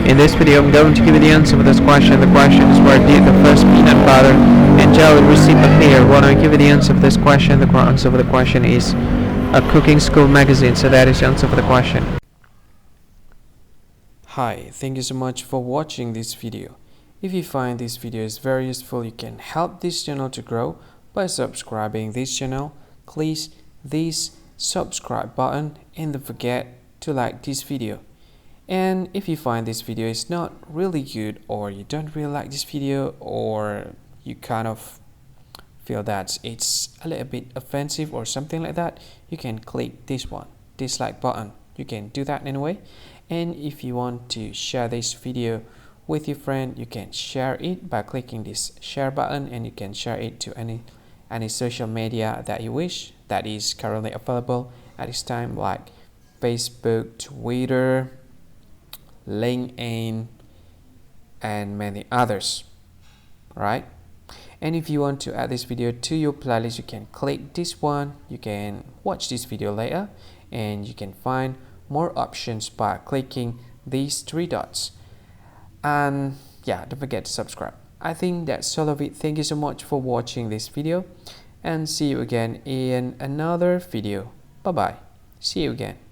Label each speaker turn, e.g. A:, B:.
A: In this video, I'm going to give you the answer for this question. The question is, where did the first peanut butter and jelly recipe appear? When I give you the answer for this question, the answer for the question is a cooking school magazine. So that is the answer for the question.
B: Hi, thank you so much for watching this video. If you find this video is very useful, you can help this channel to grow by subscribing this channel. Click this subscribe button and don't forget to like this video. And if you find this video is not really good, or you don't really like this video, or you kind of feel that it's a little bit offensive or something like that, you can click this one, dislike button. You can do that anyway. And if you want to share this video with your friend, you can share it by clicking this share button, and you can share it to any social media that you wish that is currently available at this time, like Facebook, Twitter, LinkedIn, and many others, right? And if you want to add this video to your playlist, you can click this one. You can watch this video later, and you can find more options by clicking these three dots. And yeah, don't forget to subscribe. I think that's all of it. Thank you so much for watching this video, and see you again in another video. Bye bye. See you again.